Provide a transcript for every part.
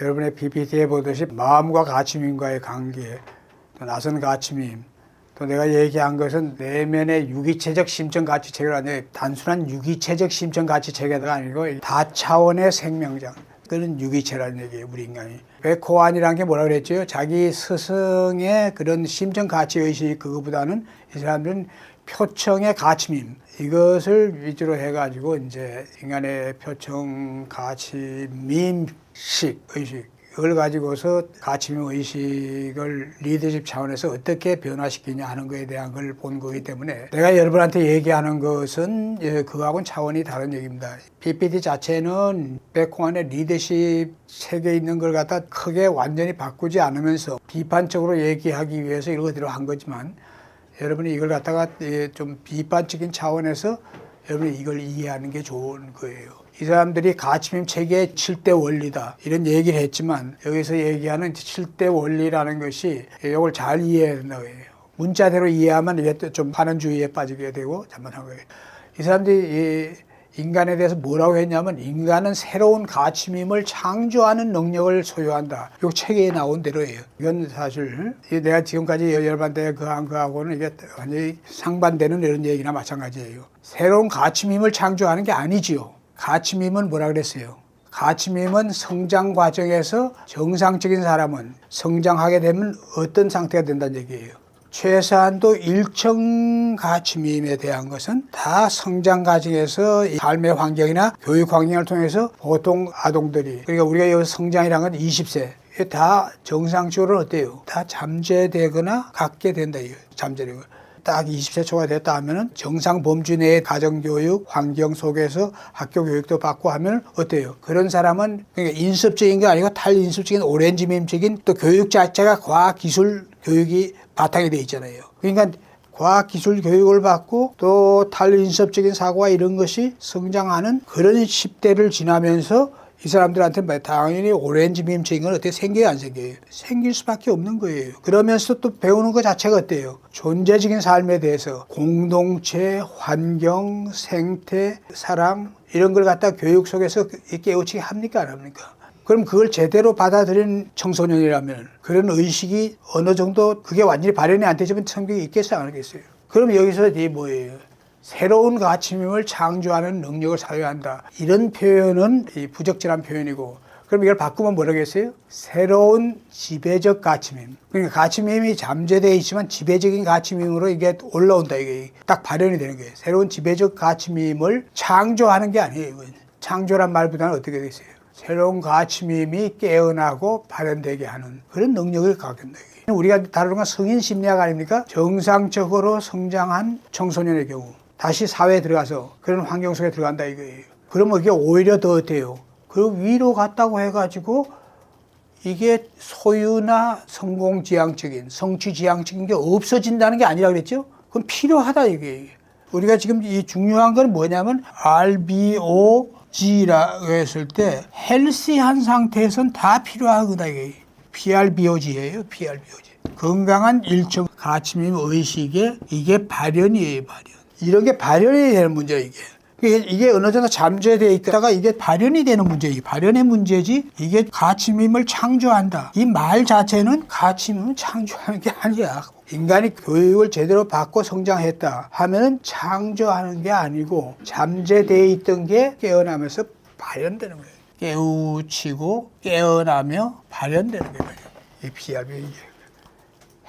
여러분의 PPT에 보듯이 마음과 가치민과의 관계, 또 나선 가치민, 또 내가 얘기한 것은 내면의 유기체적 심천가치체계가 아니라 단순한 유기체적 심천가치체계가 아니고 다차원의 생명장, 그런 유기체라는 얘기예요. 우리 인간이. 백호안이라는 게 뭐라 그랬죠? 자기 스승의 그런 심천가치의식, 그거보다는 이 사람들은 표청의 가치민, 이것을 위주로 해가지고 이제 인간의 표청 가치민식 의식, 이걸 가지고서 가치민 의식을 리더십 차원에서 어떻게 변화시키냐 하는 것에 대한 걸 본 거기 때문에 내가 여러분한테 얘기하는 것은 그거하고는 차원이 다른 얘기입니다. PPT 자체는 백호안의 리더십 세계에 있는 걸 갖다 크게 완전히 바꾸지 않으면서 비판적으로 얘기하기 위해서 이런 것들을 한 거지만, 여러분이 이걸 갖다가 좀 비판적인 차원에서 여러분이 이걸 이해하는 게 좋은 거예요. 이 사람들이 가치민 체계의 7대 원리다 이런 얘기를 했지만, 여기서 얘기하는 7대 원리라는 것이 이걸 잘 이해해야 된다고 해요. 문자대로 이해하면 이게 또 좀 반은주의에 빠지게 되고 잘못한 거예요. 이 사람들이 인간에 대해서 뭐라고 했냐면, 인간은 새로운 가치밈을 창조하는 능력을 소유한다. 이 책에 나온 대로예요. 이건 사실 내가 지금까지 여러분한테 그하고는 이게 완전히 상반되는 이런 얘기나 마찬가지예요. 새로운 가치밈을 창조하는 게 아니지요. 가치밈은 뭐라 그랬어요? 가치밈은 성장 과정에서 정상적인 사람은 성장하게 되면 어떤 상태가 된다는 얘기예요. 최소한도 일정 가치밈에 대한 것은 다 성장 과정에서 삶의 환경이나 교육 환경을 통해서 보통 아동들이, 그러니까 우리가 여기서 성장이라는 건 20세, 다 정상적으로 어때요? 다 잠재되거나 갖게 된다. 잠재되고. 딱 20세 초가 됐다 하면은 정상 범주 내의 가정교육 환경 속에서 학교 교육도 받고 하면 어때요? 그런 사람은 그러니까 인습적인 게 아니고 탈인습적인 오렌지밈적인 또 교육 자체가 과학기술 교육이 바탕이 돼 있잖아요. 그러니까 과학기술 교육을 받고 또 탈인습적인 사고와 이런 것이 성장하는 그런 10대를 지나면서 이 사람들한테 당연히 오렌지빔적인 건 어떻게 생겨요, 안 생겨요? 생길 수밖에 없는 거예요. 그러면서 또 배우는 것 자체가 어때요? 존재적인 삶에 대해서 공동체, 환경, 생태, 사랑 이런 걸 갖다 교육 속에서 깨우치게 합니까, 안 합니까? 그럼 그걸 제대로 받아들인 청소년이라면 그런 의식이 어느 정도 그게 완전히 발현이 안 되지만 성격이 있겠어요, 안 하겠어요? 그럼 여기서 이게 뭐예요? 새로운 가치밈을 창조하는 능력을 사유한다. 이런 표현은 부적절한 표현이고, 그럼 이걸 바꾸면 뭐라겠어요? 새로운 지배적 가치밈. 그러니까 가치밈이 잠재되어 있지만 지배적인 가치밈으로 이게 올라온다. 이게 딱 발현이 되는 거예요. 새로운 지배적 가치밈을 창조하는 게 아니에요. 창조란 말보다는 어떻게 되겠어요? 새로운 가치밈이 깨어나고 발현되게 하는 그런 능력을 갖게 된다. 우리가 다루는 건 성인 심리학 아닙니까? 정상적으로 성장한 청소년의 경우 다시 사회에 들어가서 그런 환경 속에 들어간다 이거예요. 그러면 이게 오히려 더 어때요? 그 위로 갔다고 해가지고 이게 소유나 성공지향적인, 성취지향적인 게 없어진다는 게 아니라 그랬죠? 그건 필요하다 이게. 우리가 지금 이 중요한 건 뭐냐면 RBOG라고 했을 때 헬시한 상태에선 다 필요하구나 이게. PRBOG예요, PRBOG. 건강한 일정 가치밈 의식의 이게 발현이에요, 발현. 이런 게 발현이 되는 문제예요, 이게 어느 정도 잠재되어 있다가 이게 발현이 되는 문제예요. 발현의 문제지, 이게 가치밈을 창조한다. 이 말 자체는 가치밈을 창조하는 게 아니야. 인간이 교육을 제대로 받고 성장했다 하면은 창조하는 게 아니고 잠재되어 있던 게 깨어나면서 발현되는 거예요. 깨우치고 깨어나며 발현되는 거예요. 이 PRB,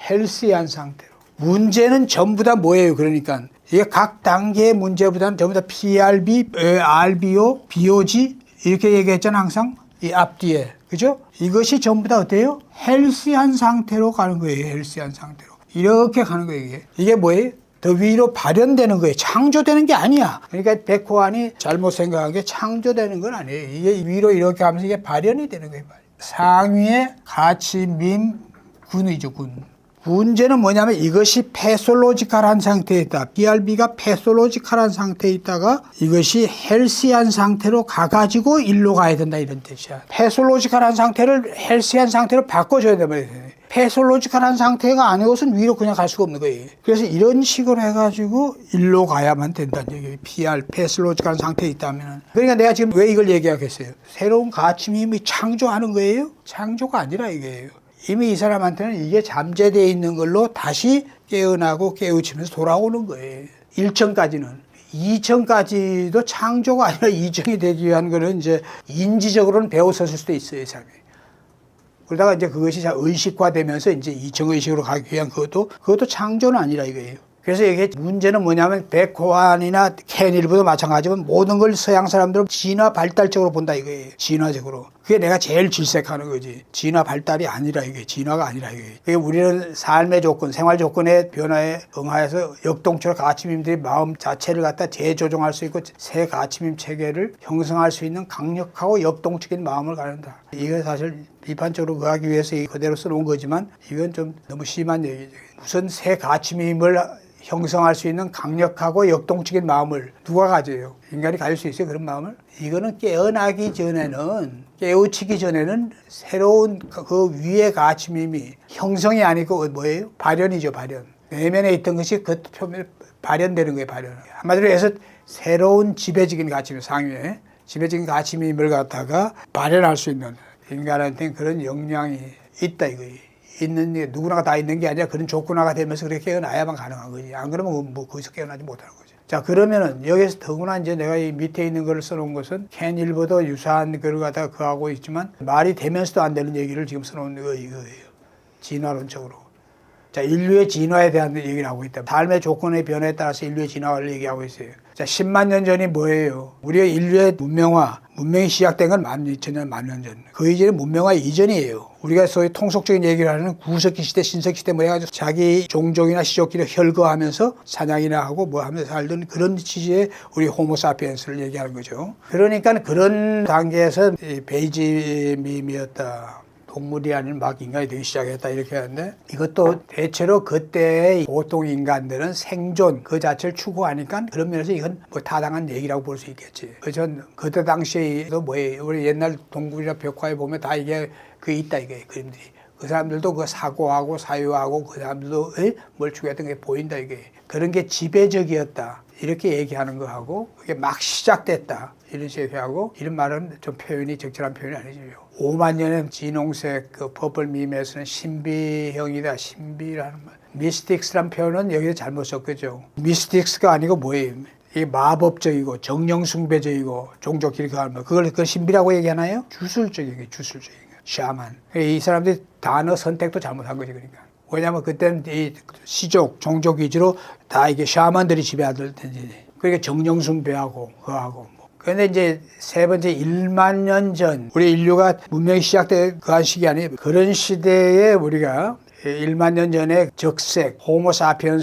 헬시한 상태로. 문제는 전부 다 뭐예요? 그러니까 이게 각 단계의 문제보다는 전부 다 PRB, RBO, BOG 이렇게 얘기했잖아 항상 이 앞뒤에, 그죠? 이것이 전부 다 어때요? 헬시한 상태로 가는 거예요. 헬시한 상태로 이렇게 가는 거예요. 이게 뭐예요? 더 위로 발현되는 거예요. 창조되는 게 아니야. 그러니까 백호안이 잘못 생각한 게 창조되는 건 아니에요. 이게 위로 이렇게 하면서 이게 발현이 되는 거예요. 상위의 가치밈 군이죠, 군. 문제는 뭐냐면 이것이 패솔로지컬한 상태에 있다. BRB가 패솔로지컬한 상태에 있다가 이것이 헬시한 상태로 가가지고 일로 가야 된다 이런 뜻이야. 패솔로지컬한 상태를 헬시한 상태로 바꿔줘야 된다. 패솔로지컬한 상태가 아니고선 위로 그냥 갈 수가 없는 거예요. 그래서 이런 식으로 해가지고 일로 가야만 된다는 얘기예요. PR, 패솔로지컬한 상태에 있다면. 그러니까 내가 지금 왜 이걸 얘기하겠어요? 새로운 가치님이 창조하는 거예요? 창조가 아니라 이거예요. 이미 이 사람한테는 이게 잠재되어 있는 걸로 다시 깨어나고 깨우치면서 돌아오는 거예요. 1층까지는. 2층까지도 창조가 아니라 2층이 되기 위한 거는 이제 인지적으로는 배웠었을 수도 있어요, 이 사람이. 그러다가 이제 그것이 의식화되면서 이제 2층 의식으로 가기 위한 그것도 창조는 아니라 이거예요. 그래서 이게 문제는 뭐냐면 베코안이나 켄일브도 마찬가지지만 모든 걸 서양 사람들은 진화 발달적으로 본다 이거예요. 진화적으로. 그게 내가 제일 질색하는 거지. 진화 발달이 아니라 이게 진화가 아니라 이게. 그게 우리는 삶의 조건, 생활 조건의 변화에 응하여서 역동적으로 가치민들이 마음 자체를 갖다 재조정할 수 있고 새 가치민 체계를 형성할 수 있는 강력하고 역동적인 마음을 가진다. 이거 사실 비판적으로 그하기 위해서 그대로 써놓은 거지만 이건 좀 너무 심한 얘기죠. 우선 새 가치민을 형성할 수 있는 강력하고 역동적인 마음을 누가 가져요? 인간이 가질 수 있어요, 그런 마음을? 이거는 깨어나기 전에는, 깨우치기 전에는 새로운 그 위의 가치밈이 형성이 아니고 뭐예요? 발현이죠, 발현. 내면에 있던 것이 그 표면에 발현되는 거예요, 발현. 한마디로 해서 새로운 지배적인 가치밈, 상위에 지배적인 가치밈을 갖다가 발현할 수 있는 인간한테는 그런 역량이 있다, 이거예요. 있는 게 누구나가 다 있는 게 아니라 그런 조건화가 되면서 그렇게 깨어나야만 가능한 거지. 안 그러면 뭐 거기서 깨어나지 못하는 거죠. 자, 그러면은 여기서 더구나 이제 내가 이 밑에 있는 걸 써놓은 것은 켄일보도 유사한 걸 갖다가 그하고 있지만 말이 되면서도 안 되는 얘기를 지금 써놓은 거 이거예요. 진화론적으로. 자, 인류의 진화에 대한 얘기를 하고 있다. 삶의 조건의 변화에 따라서 인류의 진화를 얘기하고 있어요. 자, 10만 년 전이 뭐예요? 우리가 인류의 문명이 시작된 건 12,000년, 10,000년 전. 그 이전에 문명화 이전이에요. 우리가 소위 통속적인 얘기를 하는 구석기 시대, 신석기 시대 뭐 해가지고 자기 종족이나 시족끼리 혈거하면서 사냥이나 하고 뭐 하면서 살던 그런 취지의 우리 호모사피엔스를 얘기하는 거죠. 그러니까 그런 단계에서 베이지밈이었다. 동물이 아닌 막 인간이 되기 시작했다 이렇게 하는데 이것도 대체로 그때의 보통 인간들은 생존 그 자체를 추구하니까 그런 면에서 이건 뭐 타당한 얘기라고 볼 수 있겠지. 전 그때 당시에도 뭐예요? 우리 옛날 동굴이나 벽화에 보면 다 이게 그 있다 이게 그림들이. 그 사람들도 그 사고하고 사유하고 그 사람들도 뭘 추구했던 게 보인다 이게. 그런 게 지배적이었다. 이렇게 얘기하는 거하고 그게 막 시작됐다. 이런 식으로 하고 이런 말은 좀 표현이 적절한 표현이 아니죠. 5만 년의 진홍색 그 퍼플 밈에서는 신비형이다. 신비라는 말. 미스틱스란 표현은 여기서 잘못 썼겠죠. 미스틱스가 아니고 뭐예요? 이게 마법적이고 정령숭배적이고 종족끼리 그걸 신비라고 얘기하나요? 주술적인 게 주술적인 거. 샤만. 이 사람들이 단어 선택도 잘못한 거지 그러니까. 왜냐하면 그때는 이 시족, 종족 위주로 다 이게 샤만들이 지배하던 텐데. 그러니까 정령숭배하고 그하고. 그런데 이제 세 번째 1만 년 전 우리 인류가 문명이 시작된 그한 시기 아니에요. 그런 시대에 우리가 1만 년 전에 적색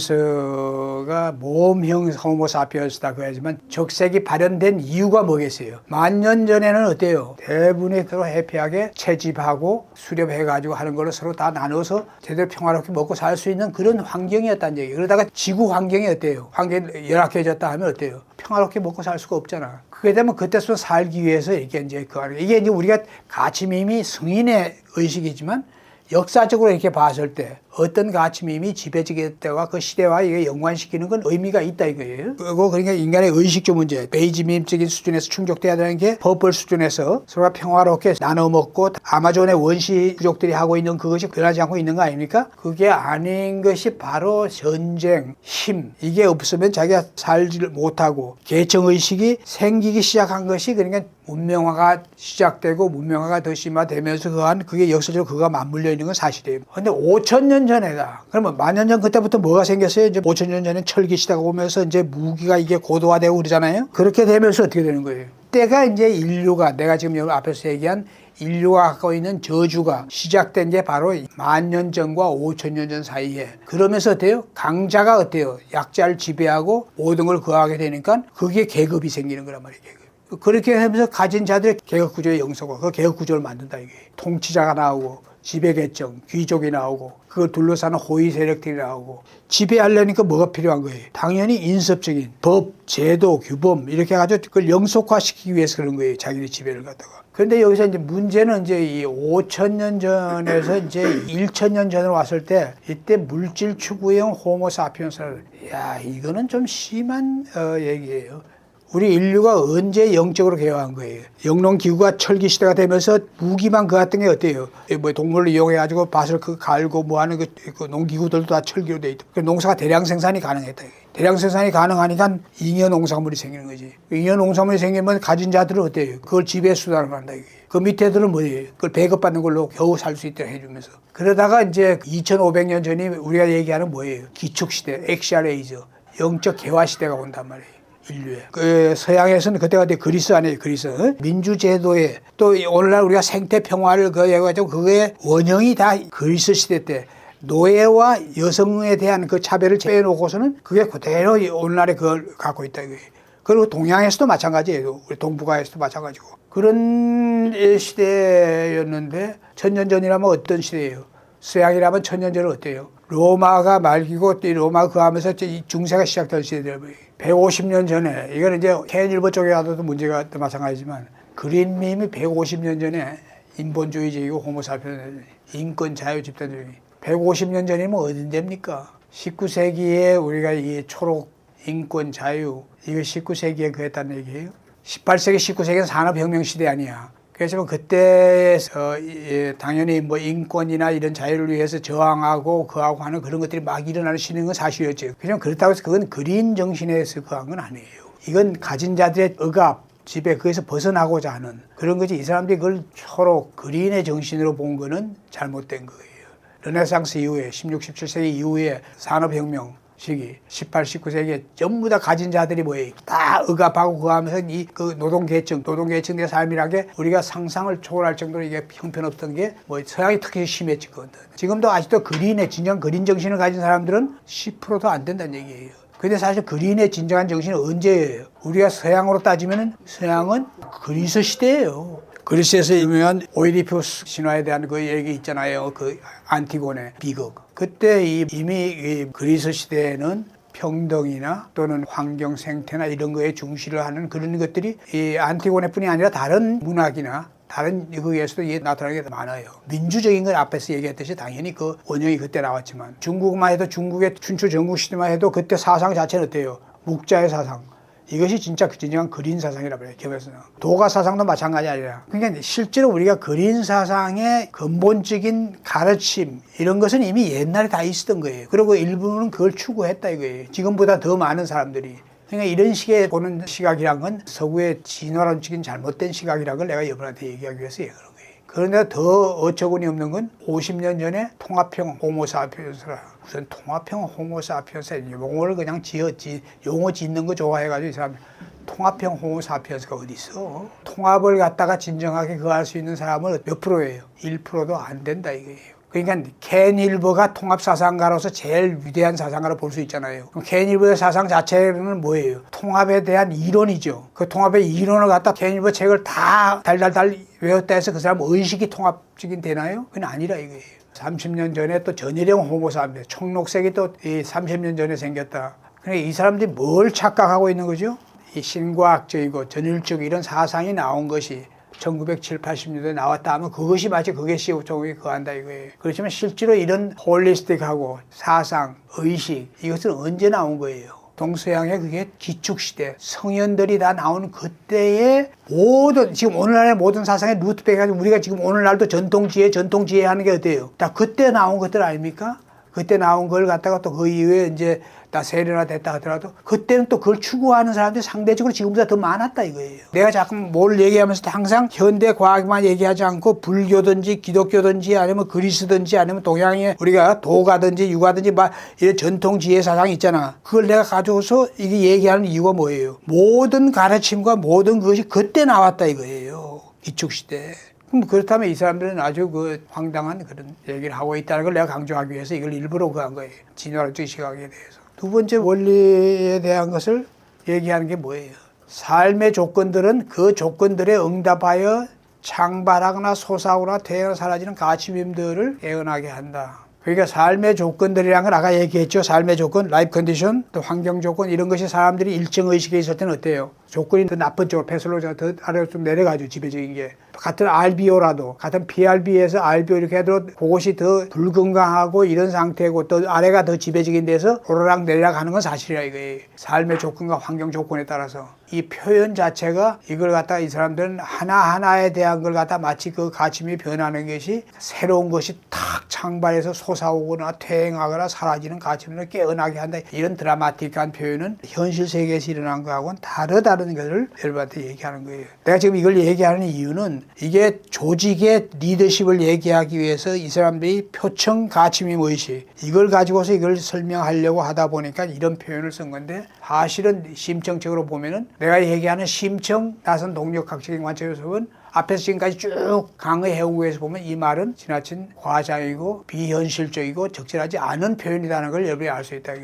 호모사피엔스가 모험형 호모사피엔스다 그러지만 적색이 발현된 이유가 뭐겠어요? 10,000년 전에는 어때요? 대부분이 서로 해피하게 채집하고 수렵해가지고 하는 걸로 서로 다 나눠서 제대로 평화롭게 먹고 살 수 있는 그런 환경이었다는 얘기예요. 그러다가 지구 환경이 어때요? 환경이 열악해졌다 하면 어때요? 평화롭게 먹고 살 수가 없잖아. 그게 되면 그때서 살기 위해서 이게 이제 이게 이제 우리가 가치밈이 승인의 의식이지만 역사적으로 이렇게 봤을 때 어떤 가치밈이 지배적일 때와 그 시대와 이게 연관시키는 건 의미가 있다 이거예요. 그리고 그러니까 인간의 의식적 문제, 베이지밈적인 수준에서 충족돼야 되는 게 퍼플 수준에서 서로가 평화롭게 나눠 먹고 아마존의 원시 부족들이 하고 있는 그것이 변하지 않고 있는 거 아닙니까? 그게 아닌 것이 바로 전쟁, 힘. 이게 없으면 자기가 살지 못하고 계층의식이 생기기 시작한 것이 그러니까 문명화가 시작되고 문명화가 더 심화되면서 그게 역사적으로 그가 맞물려 있는 건 사실이에요. 근데 5,000년 전에다. 그러면 10,000년 전 그때부터 뭐가 생겼어요? 이제 5,000년 전에 철기 시대가 오면서 이제 무기가 이게 고도화되고 그러잖아요. 그렇게 되면서 어떻게 되는 거예요? 때가 이제 인류가 내가 지금 여기 앞에서 얘기한 인류가 갖고 있는 저주가 시작된 게 바로 10,000년 전과 5,000년 전 사이에. 그러면서 어때요? 강자가 어때요? 약자를 지배하고 모든 걸 거하게 되니까 그게 계급이 생기는 거란 말이에요. 계급. 그렇게 하면서 가진 자들의 계급 구조의 영성과 그 계급 구조를 만든다 이게. 통치자가 나오고 지배계층, 귀족이 나오고 그걸 둘러싸는 호위 세력들이 나오고 지배하려니까 뭐가 필요한 거예요? 당연히 인습적인 법, 제도, 규범 이렇게 해가지고 그걸 영속화시키기 위해서 그런 거예요. 자기네 지배를 갖다가. 그런데 여기서 이제 문제는 이제 이 5,000년 전에서 이제 1,000년 전으로 왔을 때 이때 물질 추구형 호모사피엔스를 이거는 좀 심한 얘기예요. 우리 인류가 언제 영적으로 개화한 거예요? 영농기구가 철기 시대가 되면서 무기만 그 같은 게 어때요? 뭐 동물을 이용해가지고 밭을 갈고 뭐 하는 그 농기구들도 다 철기로 돼 있고. 농사가 대량 생산이 가능했다. 대량 생산이 가능하니까 잉여 농산물이 생기는 거지. 잉여 농산물이 생기면 가진 자들은 어때요? 그걸 지배 수단으로 한다. 그 밑에들은 뭐예요? 그걸 배급받는 걸로 겨우 살 수 있도록 해주면서. 그러다가 이제 2,500년 전이 우리가 얘기하는 뭐예요? 기축시대, 엑시아레이즈, 영적 개화 시대가 온단 말이에요. 인류에. 그 서양에서는 그때가 그리스 아니에요, 그리스. 민주제도에 또 오늘날 우리가 생태평화를 해가지고 그거의 원형이 다 그리스 시대 때 노예와 여성에 대한 그 차별을 빼놓고서는 그게 그대로 오늘날에 그걸 갖고 있다 이거예요. 그리고 동양에서도 마찬가지예요. 우리 동북아에서도 마찬가지고. 그런 시대였는데 1,000년 전이라면 어떤 시대예요? 서양이라면 1,000년 전은 어때요? 로마가 말기고 로마 그 하면서 중세가 시작될 시대들 150년 전에 이거는 이제 케일버 쪽에 가도 문제가 마찬가지지만 그린님이 150년 전에 인본주의적이고 호모사피엔스 인권 자유 집단주의 150년 전이면 어딘데입니까? 19세기에 우리가 이 초록 인권 자유 이거 19세기에 그랬다는 얘기예요. 18세기 19세기는 산업혁명 시대 아니야. 그래서 그때 당연히 뭐 인권이나 이런 자유를 위해서 저항하고 그하고 하는 그런 것들이 막 일어나는 시는 건 사실이었죠. 그냥 그렇다고 해서 그건 그린 정신에서 그한 건 아니에요. 이건 가진 자들의 억압, 지배 거기서 벗어나고자 하는 그런 거지. 이 사람들이 그걸 초록 그린의 정신으로 본 거는 잘못된 거예요. 르네상스 이후에 16, 17세기 이후에 산업혁명 시기 18, 19세기에 전부 다 가진 자들이 뭐예요? 다 억압하고 그거 하면서 그 노동계층의 삶이라게 우리가 상상을 초월할 정도로 이게 형편없던 게 뭐 서양이 특히 심했거든. 지금도 아직도 그린의 진정 그린 정신을 가진 사람들은 10%도 안 된다는 얘기예요. 근데 사실 그린의 진정한 정신은 언제예요? 우리가 서양으로 따지면은 서양은 그리스 시대예요. 그리스에서 유명한 오이디푸스 신화에 대한 그 얘기 있잖아요. 그 안티고네 비극. 그때 이미 그리스 시대에는 평등이나 또는 환경 생태나 이런 거에 중시를 하는 그런 것들이 이 안티고네뿐이 아니라 다른 문학이나 다른 거기에서도 나타나는 게 많아요. 민주적인 걸 앞에서 얘기했듯이 당연히 그 원형이 그때 나왔지만 중국만 해도 중국의 춘추 전국 시대만 해도 그때 사상 자체는 어때요? 묵자의 사상. 이것이 진짜 진정한 그린 사상이라고 해요. 기업에서는. 도가 사상도 마찬가지 아니라. 그러니까 실제로 우리가 그린 사상의 근본적인 가르침 이런 것은 이미 옛날에 다 있었던 거예요. 그리고 일부는 그걸 추구했다 이거예요. 지금보다 더 많은 사람들이. 그러니까 이런 식의 보는 시각이란 건 서구의 진화론적인 잘못된 시각이라는 걸 내가 여러분한테 얘기하기 위해서 얘기하는 거예요. 그런데 더 어처구니 없는 건 50년 전에 통합형 호모사피엔스라. 무슨 통합형 호모사피엔스 용어를 그냥 용어 짓는 거 좋아해가지고 이 사람 통합형 호모사피엔스가 어디 있어? 통합을 갖다가 진정하게 그거 할 수 있는 사람은 몇 프로예요? 1%도 안 된다 이거예요. 그러니까 켄 일버가 통합사상가로서 제일 위대한 사상가로 볼 수 있잖아요. 그럼 켄 일버의 사상 자체는 뭐예요? 통합에 대한 이론이죠. 그 통합의 이론을 갖다 켄 일버 책을 다 달달달 외웠다 해서 그 사람 의식이 통합적인 되나요? 그건 아니라 이거예요. 30년 전에 또 전일형 호모사피엔스, 청록색이 또 30년 전에 생겼다. 그러니까 이 사람들이 뭘 착각하고 있는 거죠? 이 신과학적이고 전일적 이런 사상이 나온 것이 1970, 80년대에 나왔다 하면 그것이 마치 그게 시우통이 그한다 이거예요. 그렇지만 실제로 이런 홀리스틱하고 사상, 의식 이것은 언제 나온 거예요? 동서양의 그게 기축시대, 성현들이 다 나오는 그때의 모든 지금 오늘날의 모든 사상의 루트백이 우리가 지금 오늘날도 전통지혜 하는 게 어때요? 다 그때 나온 것들 아닙니까? 그때 나온 걸 갖다가 또 그 이후에 이제 다 세련화 됐다 하더라도 그때는 또 그걸 추구하는 사람들이 상대적으로 지금보다 더 많았다 이거예요. 내가 자꾸 뭘 얘기하면서도 항상 현대 과학만 얘기하지 않고 불교든지 기독교든지 아니면 그리스든지 아니면 동양의 우리가 도가든지 유가든지 막 이런 전통 지혜 사상이 있잖아. 그걸 내가 가져와서 이게 얘기하는 이유가 뭐예요? 모든 가르침과 모든 것이 그때 나왔다 이거예요. 기축시대. 그렇다면 이 사람들은 아주 그 황당한 그런 얘기를 하고 있다는 걸 내가 강조하기 위해서 이걸 일부러 그 한 거예요. 진화론적 시각에 대해서. 두 번째 원리에 대한 것을 얘기하는 게 뭐예요? 삶의 조건들은 그 조건들에 응답하여 창발하거나 솟아오거나 퇴행하거나 사라지는 가치림들을 깨어나게 한다. 그러니까 삶의 조건들이란 건 아까 얘기했죠. 삶의 조건, 라이프 컨디션, 또 환경 조건 이런 것이 사람들이 일정 의식에 있을 때는 어때요? 조건이 더 나쁜 쪽으로 패슬로가 더 아래로 좀 내려가죠. 지배적인 게. 같은 RBO라도 같은 PRB에서 RBO 이렇게 해도 그것이 더 불건강하고 이런 상태고 또 아래가 더 지배적인 데서 오르락 내리락 하는 건 사실이라 이거예요. 삶의 조건과 환경 조건에 따라서. 이 표현 자체가 이걸 갖다가 이 사람들은 하나하나에 대한 걸 갖다 마치 그 가침이 변하는 것이 새로운 것이 탁 창발해서 솟아오거나 퇴행하거나 사라지는 가침을 깨어나게 한다. 이런 드라마틱한 표현은 현실 세계에서 일어난 거하고는 다르다는 것을 여러분한테 얘기하는 거예요. 내가 지금 이걸 얘기하는 이유는 이게 조직의 리더십을 얘기하기 위해서 이 사람들이 표청 가침임 의식 이걸 가지고서 이걸 설명하려고 하다 보니까 이런 표현을 쓴 건데 사실은 심층적으로 보면은 내가 얘기하는 심층 나선 동력학적인 관점에서 보면 앞에서 지금까지 쭉 강의해오고에서 보면 이 말은 지나친 과장이고 비현실적이고 적절하지 않은 표현이라는 걸 여러분이 알 수 있다.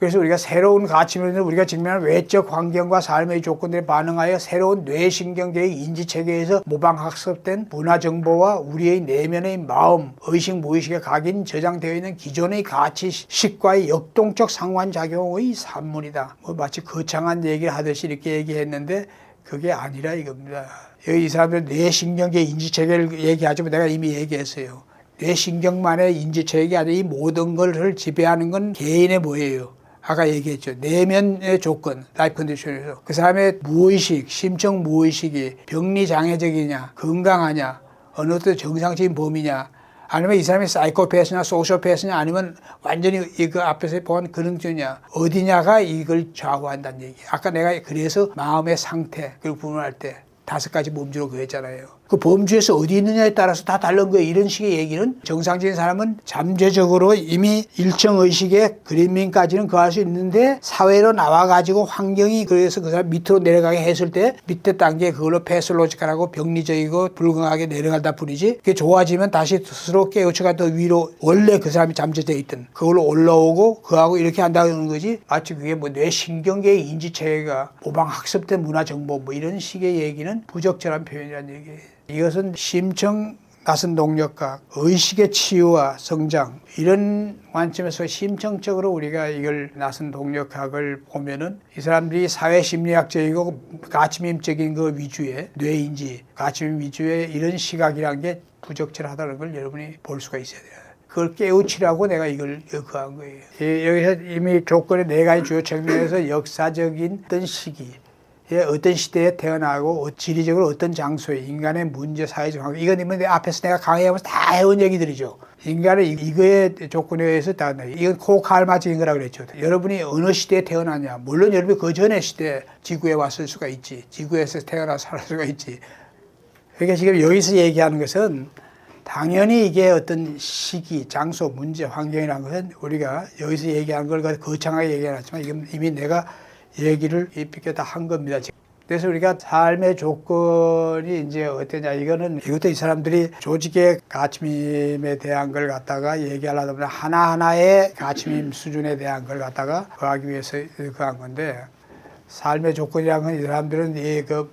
그래서 우리가 새로운 가치면은 우리가 직면한 외적 환경과 삶의 조건들에 반응하여 새로운 뇌신경계의 인지체계에서 모방학습된 문화정보와 우리의 내면의 마음, 의식, 무의식에 각인 저장되어 있는 기존의 가치식과의 역동적 상환작용의 산물이다. 마치 거창한 얘기를 하듯이 이렇게 얘기했는데 그게 아니라 이겁니다. 여기 이 사람들 뇌신경계 인지체계를 얘기하지만 내가 이미 얘기했어요. 뇌신경만의 인지체계가 아니라 이 모든 것을 지배하는 건 개인의 뭐예요? 아까 얘기했죠. 내면의 조건, 라이프 컨디션에서 그 사람의 무의식, 심적 무의식이 병리장애적이냐, 건강하냐, 어느 정도 정상적인 범위냐, 아니면 이 사람이 사이코패스냐, 소시오패스냐, 아니면 완전히 이거 앞에서 본 그능증이냐, 어디냐가 이걸 좌우한다는 얘기. 아까 내가 그래서 마음의 상태, 그걸 분할할 때 5가지 몸주로 그랬잖아요. 그 범주에서 어디 있느냐에 따라서 다 다른 거예요. 이런 식의 얘기는 정상적인 사람은 잠재적으로 이미 일정 의식의 그림민까지는 거할 수 있는데 사회로 나와가지고 환경이 그래서 그 사람 밑으로 내려가게 했을 때 밑에 단계 그걸로 패슬로지컬하고 병리적이고 불건강하게 내려간다 뿐이지 그게 좋아지면 다시 스스로 깨우쳐가 더 위로 원래 그 사람이 잠재되어 있던 그걸로 올라오고 그하고 이렇게 한다는 거지 마치 그게 뭐 뇌신경계의 인지체계가 모방학습된 문화정보 뭐 이런 식의 얘기는 부적절한 표현이라는 얘기예요. 이것은 심층 나선 동력학, 의식의 치유와 성장 이런 관점에서 심층적으로 우리가 이걸 나선 동력학을 보면은 이 사람들이 사회심리학적이고 가치밈적인 그 위주의 뇌인지 가치밈 위주의 이런 시각이란 게 부적절하다는 걸 여러분이 볼 수가 있어야 돼요. 그걸 깨우치라고 내가 이걸 요구한 거예요. 여기서 이미 조건의 4가지 주요 측면에서 역사적인 어떤 시기 어떤 시대에 태어나고 지리적으로 어떤 장소에 인간의 문제, 사회적 환경 이건 이번 앞에서 내가 강의하면서 다 해온 얘기들이죠. 인간은 이거의 조건에 의해서 다 이건 코칼마적인 거라고 그랬죠. 여러분이 어느 시대에 태어나냐. 물론 여러분이 그 전에 시대에 지구에 왔을 수가 있지. 지구에서 태어나 살 수가 있지. 그러니까 지금 여기서 얘기하는 것은 당연히 이게 어떤 시기, 장소, 문제, 환경이라는 것은 우리가 여기서 얘기하는 걸 거창하게 얘기해놨지만 이건 이미 내가 얘기를 이쁘게 다 한 겁니다. 그래서 우리가 삶의 조건이 이제 어떠냐. 이것도 이 사람들이 조직의 가치밈에 대한 걸 갖다가 얘기하려다 보면 하나하나의 가치밈 수준에 대한 걸 갖다가 하기 위해서 한 건데 삶의 조건이라는 건 이 사람들은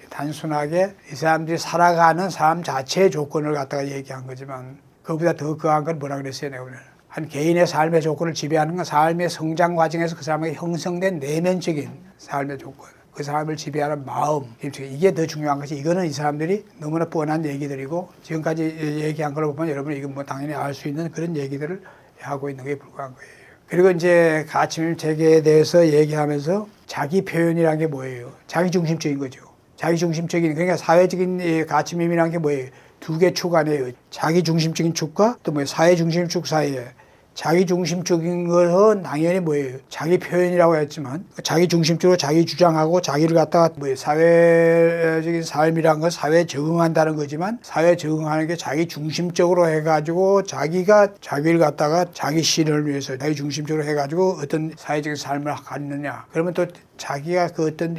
단순하게 이 사람들이 살아가는 삶 자체의 조건을 갖다가 얘기한 거지만 그보다 더 거한 건 뭐라 그랬어요, 내가 오늘. 한 개인의 삶의 조건을 지배하는 건 삶의 성장 과정에서 그 사람에게 형성된 내면적인 삶의 조건, 그 사람을 지배하는 마음, 이게 더 중요한 것이 이거는 이 사람들이 너무나 뻔한 얘기들이고 지금까지 얘기한 걸 보면 여러분이 이건 뭐 당연히 알 수 있는 그런 얘기들을 하고 있는 게 불과한 거예요. 그리고 이제 가치밈 체계에 대해서 얘기하면서 자기 표현이라는 게 뭐예요? 자기 중심적인 거죠. 자기 중심적인 그러니까 사회적인 가치밈이라는 게 뭐예요? 2개 축 안에요. 자기 중심적인 축과 또 사회 중심 축 사이에 자기 중심적인 것은 당연히 뭐예요? 자기 표현이라고 했지만 자기 중심적으로 자기 주장하고 자기를 갖다가 사회적인 삶이란 건 사회에 적응한다는 거지만 사회에 적응하는 게 자기 중심적으로 해가지고 자기가 자기를 갖다가 자기 신을 위해서 자기 중심적으로 해가지고 어떤 사회적인 삶을 갖느냐. 그러면 또 자기가 그 어떤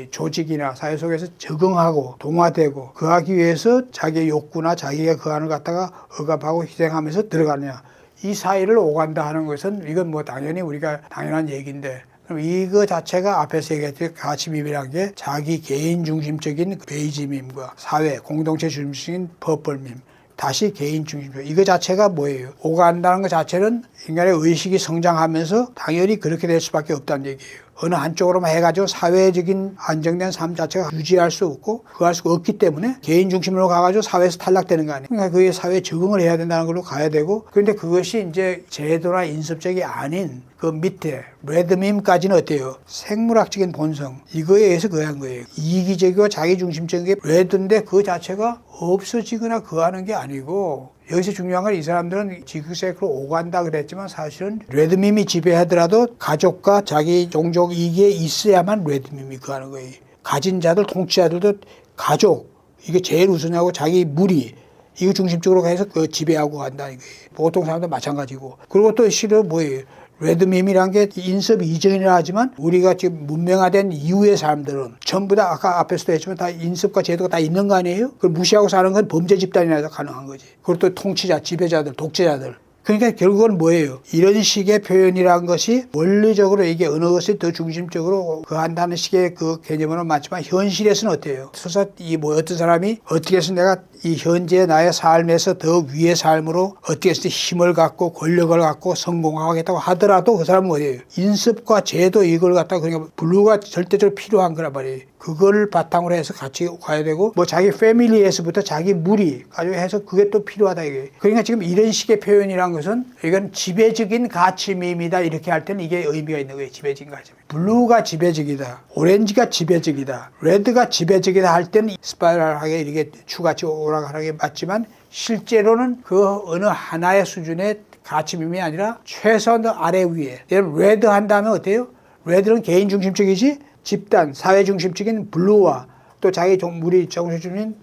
조직이나 사회 속에서 적응하고 동화되고 그하기 위해서 자기의 욕구나 자기가 그 안을 갖다가 억압하고 희생하면서 들어가느냐. 이 사이를 오간다 하는 것은 이건 당연히 우리가 당연한 얘기인데 그럼 이거 자체가 앞에서 얘기했던 가치밈이라는 게 자기 개인 중심적인 베이지밈과 사회, 공동체 중심적인 퍼플밈, 다시 개인 중심적. 이거 자체가 뭐예요? 오간다는 것 자체는 인간의 의식이 성장하면서 당연히 그렇게 될 수밖에 없다는 얘기예요. 어느 한쪽으로만 해가지고 사회적인 안정된 삶 자체가 유지할 수 없고 그거 할 수가 없기 때문에 개인 중심으로 가가지고 사회에서 탈락되는 거 아니에요. 그러니까 그게 사회에 적응을 해야 된다는 걸로 가야 되고, 그런데 그것이 이제 제도나 인습적이 아닌 그 밑에 레드밈까지는 어때요? 생물학적인 본성, 이거에 의해서 그한 거예요. 이기적이고 자기중심적인 게 레드인데 그 자체가 없어지거나 그하는 게 아니고, 여기서 중요한 건 이 사람들은 지그재그로 오간다 그랬지만 사실은 레드밈이 지배하더라도 가족과 자기 종족 이게 있어야만 레드밈이 그하는 거예요. 가진 자들, 통치자들도 가족, 이게 제일 우선하고 자기 무리, 이거 중심적으로 해서 그 지배하고 간다는 거예요. 보통 사람도 마찬가지고. 그리고 또 실은 뭐예요? 레드밈이란 게 인섭 이전이라 하지만 우리가 지금 문명화된 이후의 사람들은 전부 다 아까 앞에서도 했지만 다 인섭과 제도가 다 있는 거 아니에요? 그걸 무시하고 사는 건 범죄 집단이라서 가능한 거지. 그리고 또 통치자, 지배자들, 독재자들. 그러니까 결국은 뭐예요? 이런 식의 표현이란 것이 원리적으로 이게 어느 것이 더 중심적으로 그 한다는 식의 그 개념으로는 맞지만 현실에서는 어때요? 그래서 어떤 사람이 어떻게 해서 내가 이 현재 나의 삶에서 더 위의 삶으로 어떻게 해서 힘을 갖고 권력을 갖고 성공하겠다고 하더라도 그 사람은 어디예요? 인습과 제도 이걸 갖다가 그러니까 블루가 절대적으로 필요한 거란 말이에요. 그걸 바탕으로 해서 같이 가야 되고 뭐 자기 패밀리에서부터 자기 무리까지 해서 그게 또 필요하다 이게. 그러니까 지금 이런 식의 표현이란 것은 이건 지배적인 가치밈이다 이렇게 할 때는 이게 의미가 있는 거예요. 지배적인 가치밈. 블루가 지배적이다. 오렌지가 지배적이다. 레드가 지배적이다 할 때는 스파이럴하게 이렇게 추같이 오락가는 게 맞지만 실제로는 그 어느 하나의 수준의 가치밈이 아니라 최소한 더 아래 위에. 예를 들면 레드 한다면 어때요? 레드는 개인 중심적이지 집단, 사회 중심적인 블루와 또 자기 무리 중심적인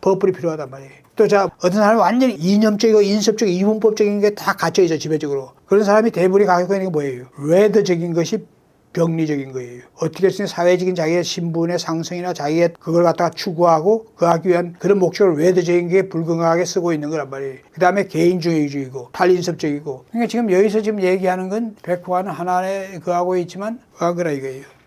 퍼플이 필요하단 말이에요. 또 어떤 사람이 완전히 이념적이고 인습적, 이분법적인 게 다 갇혀있어 지배적으로. 그런 사람이 대부분이 갖고 있는 게 뭐예요? 레드적인 것이 병리적인 거예요. 어떻게 해서 사회적인 자기의 신분의 상승이나 자기의 그걸 갖다가 추구하고 그 하기 위한 그런 목적을 레드적인 게 불건강하게 쓰고 있는 거란 말이에요. 그 다음에 개인주의적이고 탈인습적이고. 그러니까 지금 여기서 지금 얘기하는 건 백화는 하나에 그하고 있지만 그한 거라 이거예요.